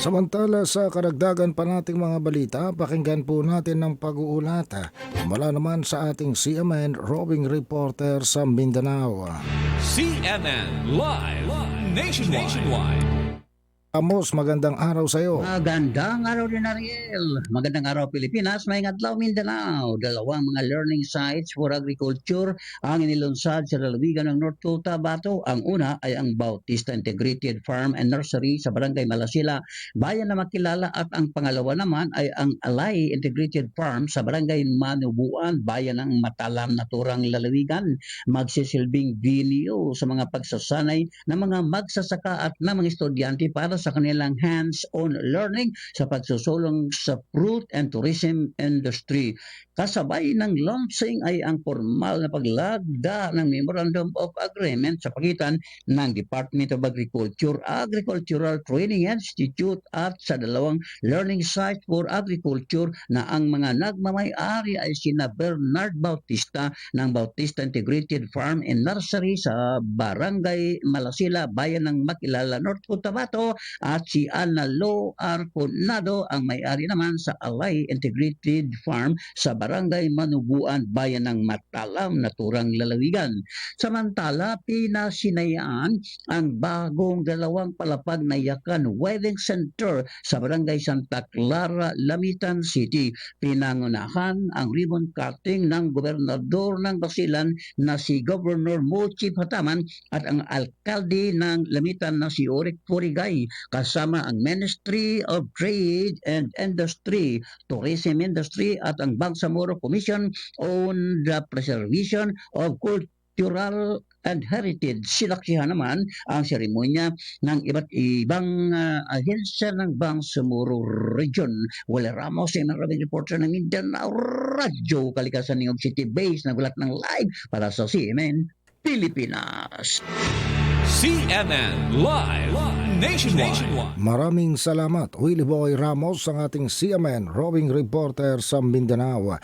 Samantala sa karagdagan pa nating mga balita, pakinggan po natin ng pag-uulat mula naman sa ating CMN roving reporter sa Mindanao. CNN Live Nationwide. Amos, magandang araw sa iyo. Magandang araw din, Ariel. Magandang araw, Pilipinas. May adlaw Mindanao. Dalawang mga learning sites for agriculture ang inilunsad sa lalawigan ng North Cotabato. Ang una ay ang Bautista Integrated Farm and Nursery sa Barangay Malasila, bayan na makilala, at ang pangalawa naman ay ang Alay Integrated Farm sa Barangay Manubuan, bayan ng Matalam naturang lalawigan. Magsisilbing venue sa mga pagsasanay ng mga magsasaka at ng mga estudyante para sa kanilang hands-on learning sa pagsusulong sa fruit and tourism industry. Kasabay ng launching ay ang formal na paglagda ng Memorandum of Agreement sa pagitan ng Department of Agriculture, Agricultural Training Institute at sa dalawang learning sites for agriculture na ang mga nagmamay-ari ay sina Bernard Bautista ng Bautista Integrated Farm and Nursery sa Barangay Malasila, bayan ng Makilala, North Cotabato, at si Ana Lo Arconado ang may-ari naman sa Alay Integrated Farm sa Barangay Manubuan, bayan ng Matalam naturang lalawigan. Samantala, pinasinayaan ang bagong dalawang palapag na Yakan Wedding Center sa Barangay Santa Clara, Lamitan City. Pinangunahan ang ribbon cutting ng gobernador ng Basilan na si Governor Mochi Pataman at ang alkalde ng Lamitan na si Oric Porigay, kasama ang Ministry of Trade and Industry, Tourism Industry at ang Bangsamoro Commission on the Preservation of Cultural and Heritage. Sinaksihan naman ang seremonya ng iba't ibang ahensya ng Bangsamoro Region. Wala Ramos, maraming reporter ng Mindanao Radyo, Kalikasan ng City Base, nagulat ng live para sa CNN Pilipinas. CNN Live Nationwide. Maraming salamat, Willie Boy Ramos, ang ating CMN roving reporter sa Mindanao.